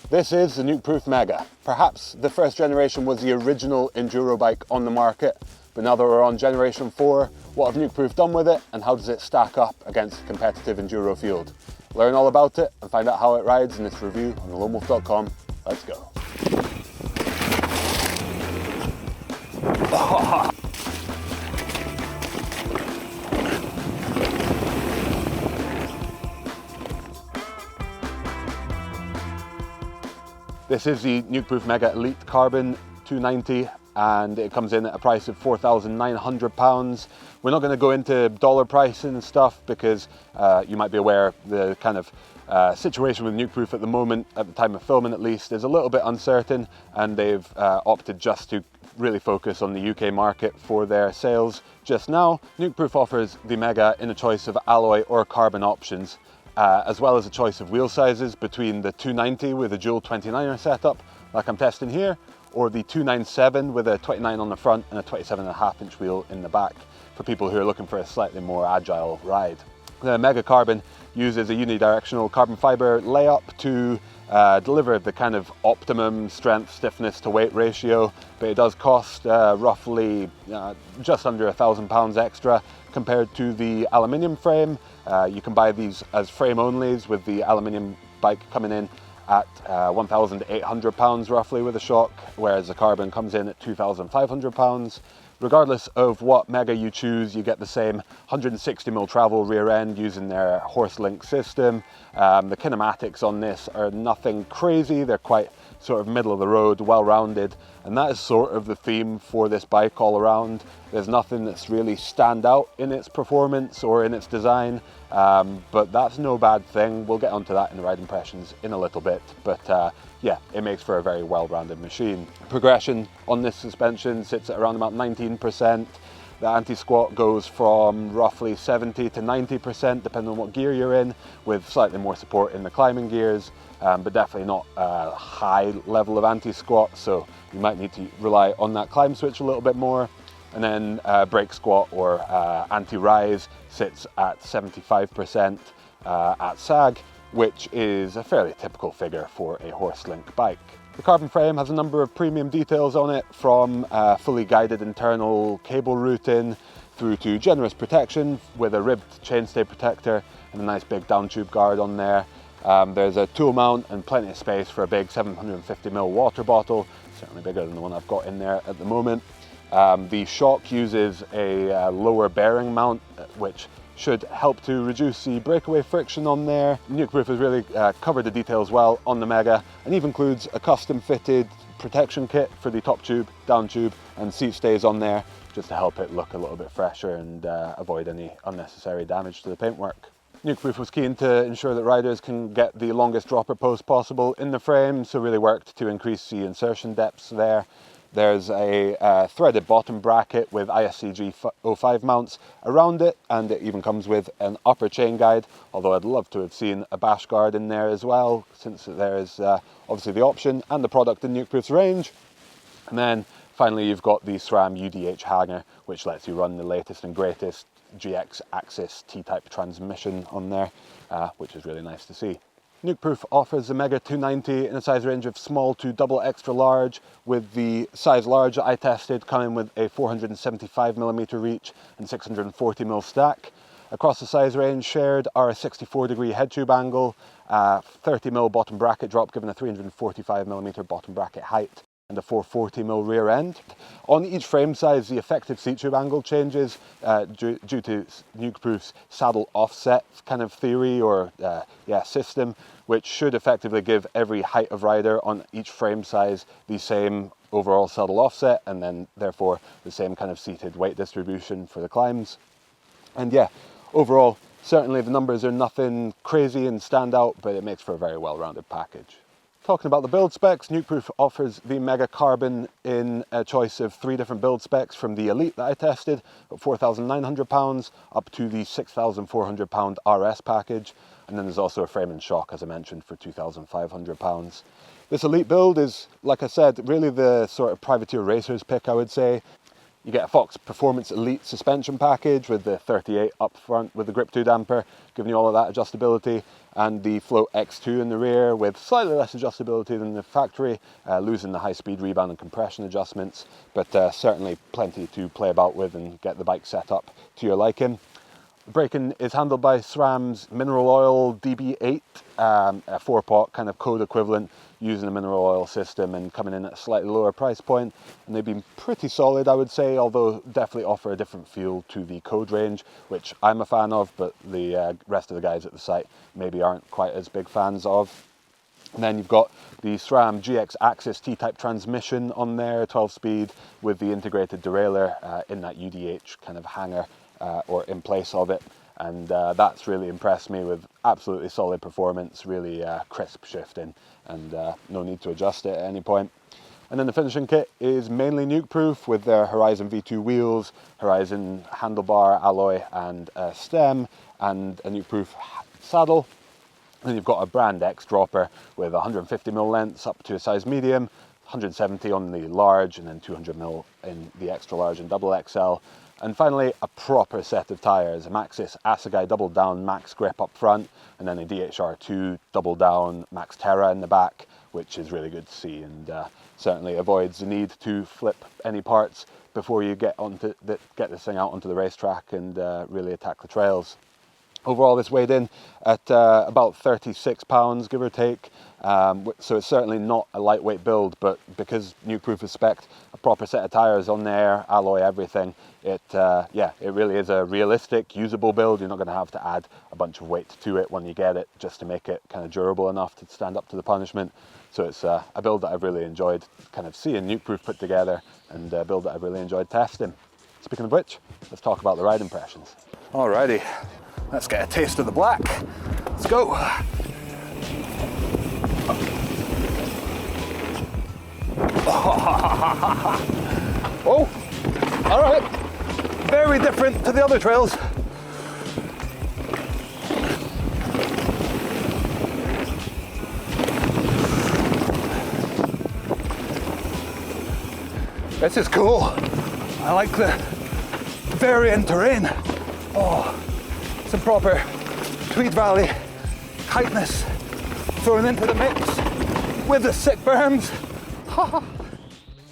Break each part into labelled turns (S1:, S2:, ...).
S1: This is the Nukeproof Mega. Perhaps the first generation was the original Enduro bike on the market, but now that we're on generation 4, what have Nukeproof done with it and how does it stack up against the competitive Enduro field? Learn all about it and find out how it rides in this review on loamwolf.com. Let's go. This is the Nukeproof Mega Elite Carbon 290 and it comes in at a price of £4,900. We're not going to go into dollar pricing and stuff because you might be aware the kind of situation with Nukeproof at the moment, at the time of filming at least, is a little bit uncertain, and they've opted just to really focus on the UK market for their sales just now. Nukeproof offers the Mega in a choice of alloy or carbon options, as well as a choice of wheel sizes between the 290 with a dual 29er setup, like I'm testing here, or the 297 with a 29 on the front and a 27.5 inch wheel in the back, for people who are looking for a slightly more agile ride. The Mega Carbon uses a unidirectional carbon fiber layup to deliver the kind of optimum strength, stiffness to weight ratio, but it does cost roughly just under £1,000 extra compared to the aluminium frame. You can buy these as frame onlys with the aluminium bike coming in at £1,800 roughly with a shock, whereas the carbon comes in at £2,500. Regardless of what Mega you choose, you get the same 160mm travel rear end using their horse link system. The kinematics on this are nothing crazy, they're quite sort of middle of the road, well rounded, and that is sort of the theme for this bike all around. There's nothing that's really stand out in its performance or in its design, but that's no bad thing. We'll get onto that in the ride impressions in a little bit, but yeah, it makes for a very well-rounded machine. Progression on this suspension sits at around about 19%. The anti-squat goes from roughly 70 to 90% depending on what gear you're in, with slightly more support in the climbing gears, but definitely not a high level of anti-squat, so you might need to rely on that climb switch a little bit more. And then brake squat or anti-rise sits at 75% at sag, which is a fairly typical figure for a horse link bike. The carbon frame has a number of premium details on it, from fully guided internal cable routing through to generous protection with a ribbed chainstay protector and a nice big down tube guard on there. There's a tool mount and plenty of space for a big 750ml water bottle, certainly bigger than the one I've got in there at the moment. The shock uses a lower bearing mount, which should help to reduce the breakaway friction on there. Nukeproof has really covered the details well on the Mega, and even includes a custom fitted protection kit for the top tube, down tube and seat stays on there, just to help it look a little bit fresher and avoid any unnecessary damage to the paintwork. Nukeproof was keen to ensure that riders can get the longest dropper post possible in the frame, so really worked to increase the insertion depths there. There's a threaded bottom bracket with ISCG 05 mounts around it, and it even comes with an upper chain guide, although I'd love to have seen a bash guard in there as well, since there is obviously the option and the product in Nukeproof's range. And then finally you've got the SRAM UDH hanger, which lets you run the latest and greatest GX Axis T-type transmission on there, which is really nice to see. Nukeproof offers the Mega 290 in a size range of small to double extra large, with the size large that I tested coming with a 475mm reach and 640mm stack. Across the size range shared are a 64-degree head tube angle, 30mm bottom bracket drop giving a 345mm bottom bracket height, and a 440mm rear end. On each frame size, the effective seat tube angle changes due to Nukeproof's saddle offset kind of theory or system, which should effectively give every height of rider on each frame size the same overall saddle offset, and then therefore the same kind of seated weight distribution for the climbs. And yeah, overall, certainly the numbers are nothing crazy and stand out, but it makes for a very well-rounded package. Talking about the build specs, Nukeproof offers the Mega Carbon in a choice of 3 different build specs, from the Elite that I tested at £4,900 up to the £6,400 RS package, and then there's also a frame and shock, as I mentioned, for £2,500. This Elite build is, like I said, really the sort of privateer racer's pick, I would say. You get a Fox Performance Elite suspension package with the 38 up front with the Grip 2 damper, giving you all of that adjustability, and the Float X2 in the rear with slightly less adjustability than the factory, losing the high-speed rebound and compression adjustments, but certainly plenty to play about with and get the bike set up to your liking. The braking is handled by SRAM's Mineral Oil DB8, a 4-pot kind of code equivalent, using a mineral oil system and coming in at a slightly lower price point. And they've been pretty solid, I would say, although definitely offer a different feel to the code range, which I'm a fan of, but the rest of the guys at the site maybe aren't quite as big fans of. And then you've got the SRAM GX Axis T-Type transmission on there, 12-speed, with the integrated derailleur in that UDH kind of hanger or in place of it. And that's really impressed me with absolutely solid performance, really crisp shifting, and no need to adjust it at any point. And then the finishing kit is mainly Nukeproof with their Horizon V2 wheels, Horizon handlebar alloy and stem, and a Nukeproof saddle. Then you've got a Brand X dropper with 150mm lengths up to a size medium, 170 on the large, and then 200mm in the extra large and double XL. And finally, a proper set of tyres, a Maxxis Assegai double down Max Grip up front, and then a DHR2 double down Max Terra in the back, which is really good to see, and certainly avoids the need to flip any parts before you get this thing out onto the racetrack and really attack the trails. Overall, this weighed in at about £36, give or take. So it's certainly not a lightweight build, but because Nukeproof has spec'd a proper set of tyres on there, alloy, everything, it really is a realistic, usable build. You're not going to have to add a bunch of weight to it when you get it, just to make it kind of durable enough to stand up to the punishment. So it's a build that I've really enjoyed kind of seeing Nukeproof put together, and a build that I've really enjoyed testing. Speaking of which, let's talk about the ride impressions. Alrighty, let's get a taste of the black. Let's go. Oh, all right. Very different to the other trails. This is cool. I like the varying terrain. Oh, some proper Tweed Valley tightness thrown into the mix with the sick berms.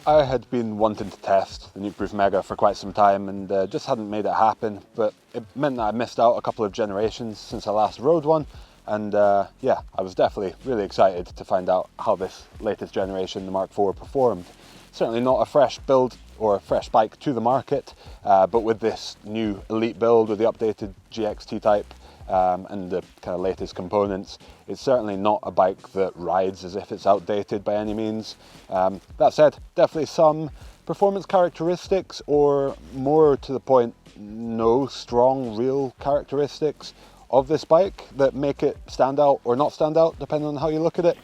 S1: I had been wanting to test the Nukeproof Mega for quite some time and just hadn't made it happen, but it meant that I missed out a couple of generations since I last rode one, and yeah, I was definitely really excited to find out how this latest generation, the Mark IV, performed. Certainly not a fresh build or a fresh bike to the market, but with this new Elite build with the updated GX T-Type and the kind of latest components, it's certainly not a bike that rides as if it's outdated by any means. That said, definitely some performance characteristics, or more to the point, no strong real characteristics of this bike that make it stand out or not stand out, depending on how you look at it.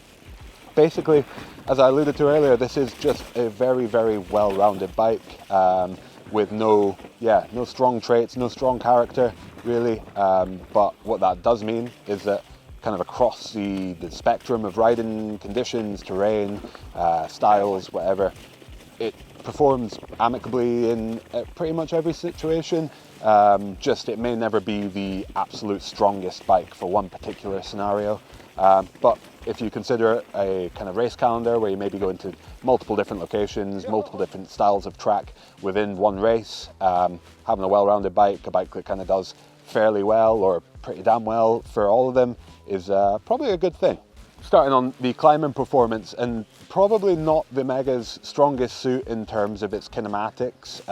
S1: Basically, as I alluded to earlier, this is just a very, very well-rounded bike with no strong traits, no strong character, really. But what that does mean is that kind of across the spectrum of riding conditions, terrain, styles, whatever, it performs amicably in pretty much every situation. Just it may never be the absolute strongest bike for one particular scenario. But if you consider a kind of race calendar where you maybe go into multiple different locations, multiple different styles of track within one race, having a well-rounded bike, a bike that kind of does fairly well or pretty damn well for all of them, is probably a good thing. Starting on the climbing performance, and probably not the Mega's strongest suit in terms of its kinematics.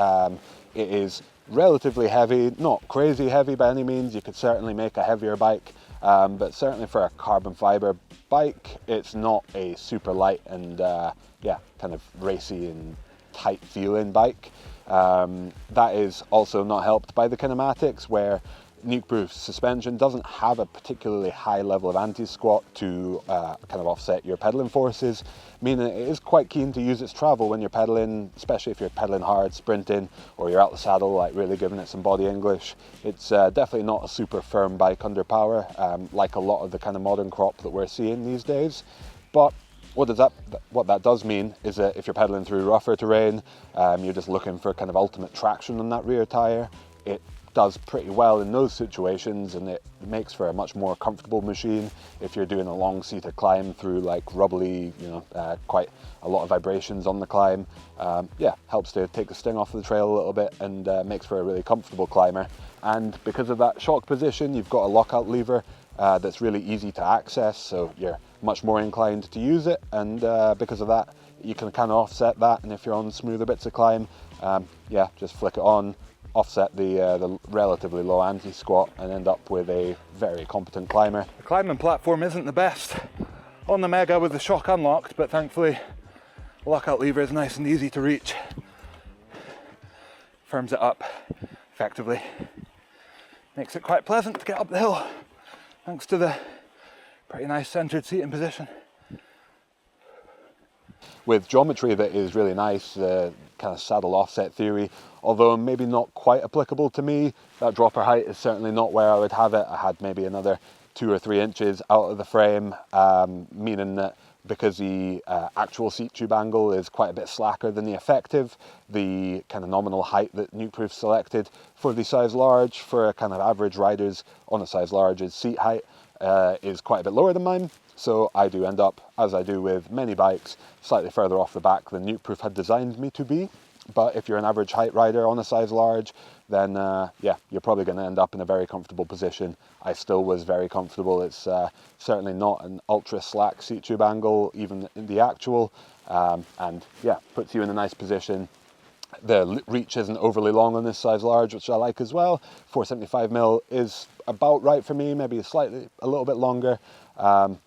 S1: It is relatively heavy, not crazy heavy by any means. You could certainly make a heavier bike, but certainly for a carbon fiber bike, it's not a super light and kind of racy and tight feeling bike. That is also not helped by the kinematics, where Nukeproof's suspension doesn't have a particularly high level of anti-squat to kind of offset your pedaling forces, meaning it is quite keen to use its travel when you're pedaling, especially if you're pedaling hard, sprinting, or you're out the saddle, like really giving it some body English. It's definitely not a super firm bike under power, like a lot of the kind of modern crop that we're seeing these days. But What that does mean is that if you're pedaling through rougher terrain, you're just looking for kind of ultimate traction on that rear tire, it does pretty well in those situations, and it makes for a much more comfortable machine. If you're doing a long seated climb through like rubbly, quite a lot of vibrations on the climb, helps to take the sting off the trail a little bit, and makes for a really comfortable climber. And because of that shock position, you've got a lockout lever that's really easy to access, so you're much more inclined to use it, and because of that you can kind of offset that. And if you're on smoother bits of climb, just flick it on, offset the relatively low anti-squat, and end up with a very competent climber.
S2: The climbing platform isn't the best on the Mega with the shock unlocked, but thankfully the lockout lever is nice and easy to reach. Firms it up effectively. Makes it quite pleasant to get up the hill, thanks to the pretty nice centered seating position.
S1: With geometry that is really nice, kind of saddle offset theory, although maybe not quite applicable to me. That dropper height is certainly not where I would have it. I had maybe another 2 or 3 inches out of the frame, meaning that because the actual seat tube angle is quite a bit slacker than the effective, the kind of nominal height that Nukeproof selected for the size large, for a kind of average riders on a size large's seat height, is quite a bit lower than mine. So I do end up, as I do with many bikes, slightly further off the back than Nukeproof had designed me to be. But if you're an average height rider on a size large, then you're probably going to end up in a very comfortable position. I still was very comfortable. It's certainly not an ultra slack seat tube angle, even in the actual, and puts you in a nice position. The reach isn't overly long on this size large, which I like as well. 475mm is about right for me, maybe a little bit longer,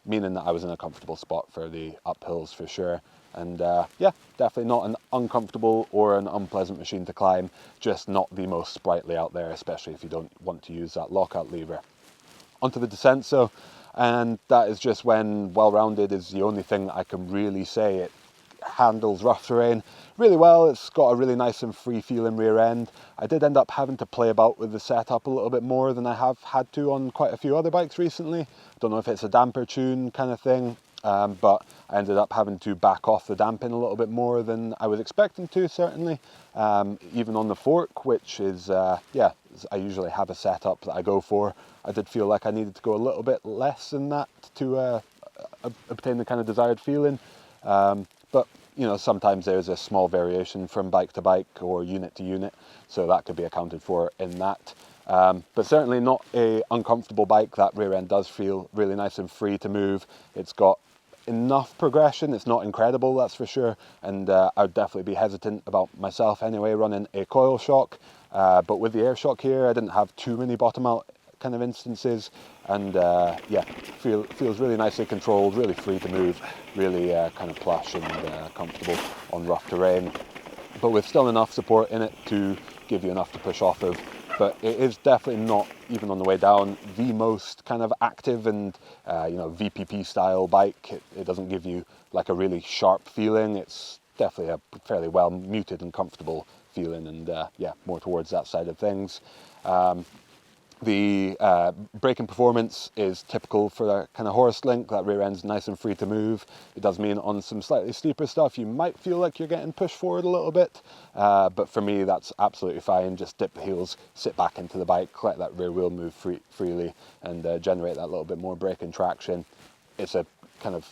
S1: meaning that I was in a comfortable spot for the uphills for sure. And definitely not an uncomfortable or an unpleasant machine to climb, just not the most sprightly out there, especially if you don't want to use that lockout lever. Onto the descent, and that is just when well-rounded is the only thing that I can really say. It handles rough terrain really well. It's got a really nice and free feeling rear end. I did end up having to play about with the setup a little bit more than I have had to on quite a few other bikes recently. Don't know if it's a damper tune kind of thing, but I ended up having to back off the damping a little bit more than I was expecting to, certainly. Even on the fork, which is, I usually have a setup that I go for. I did feel like I needed to go a little bit less than that to obtain the kind of desired feeling. But sometimes there's a small variation from bike to bike or unit to unit, so that could be accounted for in that. But certainly not a uncomfortable bike. That rear end does feel really nice and free to move. It's got enough progression. It's not incredible, that's for sure, and I would definitely be hesitant about myself anyway running a coil shock. But with the air shock here, I didn't have too many bottom out kind of instances, and feels really nicely controlled, really free to move, really kind of plush and comfortable on rough terrain, but with still enough support in it to give you enough to push off of. But it is definitely not, even on the way down, the most kind of active and VPP style bike. It doesn't give you like a really sharp feeling. It's definitely a fairly well muted and comfortable feeling, and more towards that side of things. The braking performance is typical for that kind of horse link. That rear end's nice and free to move. It does mean on some slightly steeper stuff you might feel like you're getting pushed forward a little bit, but for me that's absolutely fine. Just dip the heels, sit back into the bike, let that rear wheel move freely, and generate that little bit more braking traction. It's a kind of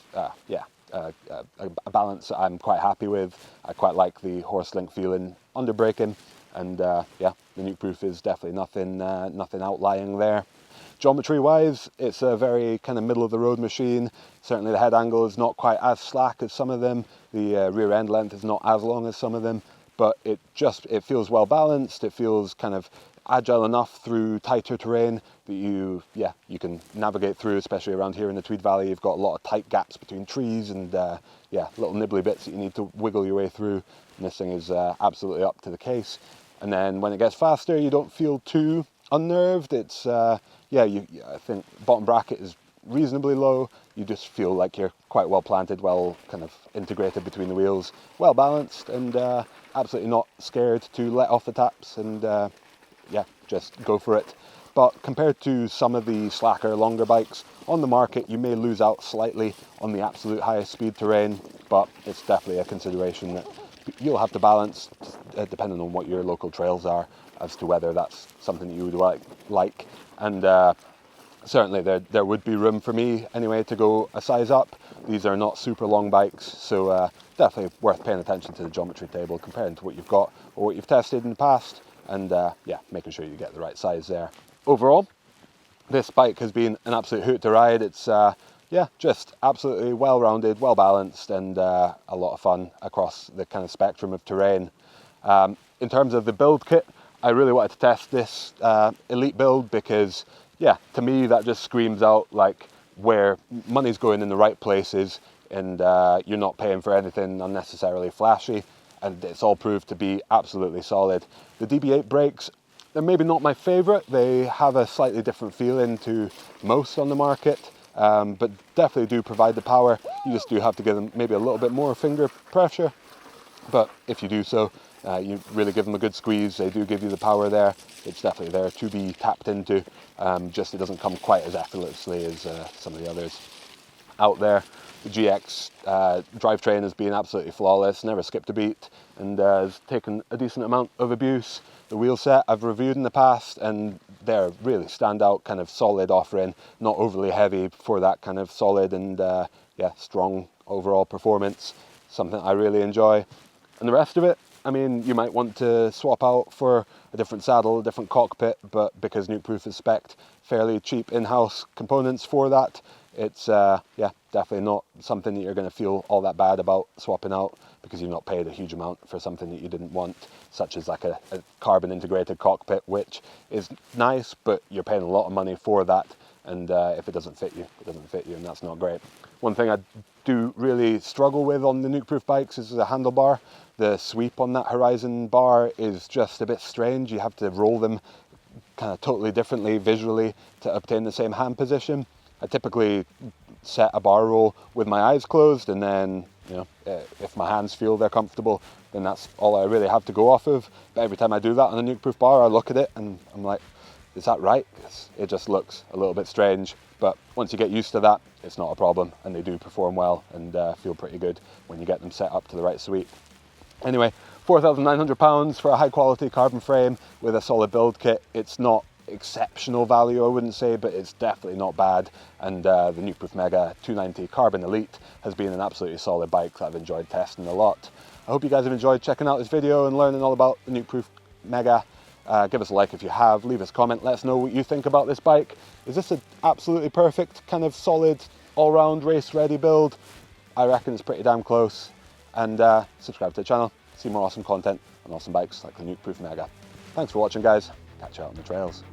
S1: a balance that I'm quite happy with. I quite like the horse link feeling under braking, and the Nukeproof is definitely nothing outlying there. Geometry wise, it's a very kind of middle of the road machine. Certainly the head angle is not quite as slack as some of them. The rear end length is not as long as some of them, but it feels well balanced. It feels kind of agile enough through tighter terrain that you can navigate through, especially around here in the Tweed Valley. You've got a lot of tight gaps between trees and little nibbly bits that you need to wiggle your way through, and this thing is absolutely up to the case. And then when it gets faster, you don't feel too unnerved. It's I think bottom bracket is reasonably low. You just feel like you're quite well planted, well kind of integrated between the wheels, well balanced, and absolutely not scared to let off the taps, and just go for it. but compared to some of the slacker, longer bikes on the market, you may lose out slightly on the absolute highest speed terrain, but it's definitely a consideration that you'll have to balance depending on what your local trails are as to whether that's something that you would like. And certainly there would be room for me anyway to go a size up. These are not super long bikes, so definitely worth paying attention to the geometry table, comparing to what you've got or what you've tested in the past, and yeah, making sure you get the right size there. Overall, this bike has been an absolute hoot to ride. It's yeah, just absolutely well-rounded, well-balanced, and a lot of fun across the kind of spectrum of terrain. In terms of the build kit, I really wanted to test this Elite build because, yeah, to me that just screams out like where money's going in the right places, and you're not paying for anything unnecessarily flashy, and it's all proved to be absolutely solid. The DB8 brakes, they're maybe not my favourite. They have a slightly different feeling to most on the market, but definitely do provide the power. You just do have to give them maybe a little bit more finger pressure, but if you do so, you really give them a good squeeze. They do give you the power there. It's definitely there to be tapped into, just it doesn't come quite as effortlessly as some of the others out there. The GX drivetrain has been absolutely flawless, never skipped a beat, and has taken a decent amount of abuse. The wheel set I've reviewed in the past, and they're really standout, kind of solid offering, not overly heavy for that kind of solid and yeah, strong overall performance, something I really enjoy. And the rest of it, I mean, you might want to swap out for a different saddle, a different cockpit, but because Nukeproof has spec'd fairly cheap in-house components for that, it's yeah, definitely not something that you're going to feel all that bad about swapping out, because you've not paid a huge amount for something that you didn't want, such as like a carbon integrated cockpit, which is nice, but you're paying a lot of money for that, and if it doesn't fit you, it doesn't fit you, and that's not great. One thing I do really struggle with on the Nukeproof bikes is the handlebar. The sweep on that Horizon bar is just a bit strange. You have to roll them kind of totally differently visually to obtain the same hand position. I typically set a bar roll with my eyes closed, and then, you know, if my hands feel they're comfortable, then that's all I really have to go off of. But every time I do that on a Nukeproof bar, I look at it and I'm like, is that right? It just looks a little bit strange. But once you get used to that, it's not a problem, and they do perform well and feel pretty good when you get them set up to the right sweep. Anyway, £4,900 for a high quality carbon frame with a solid build kit. It's not exceptional value, I wouldn't say, but it's definitely not bad. And the Nukeproof Mega 290 Carbon Elite has been an absolutely solid bike that I've enjoyed testing a lot. I hope you guys have enjoyed checking out this video and learning all about the Nukeproof Mega. Give us a like if you have, leave us a comment, let us know what you think about this bike. Is this an absolutely perfect kind of solid all-round race ready build? I reckon it's pretty damn close. And subscribe to the channel, see more awesome content on awesome bikes like the Nukeproof Mega. Thanks for watching, guys. Catch you out on the trails.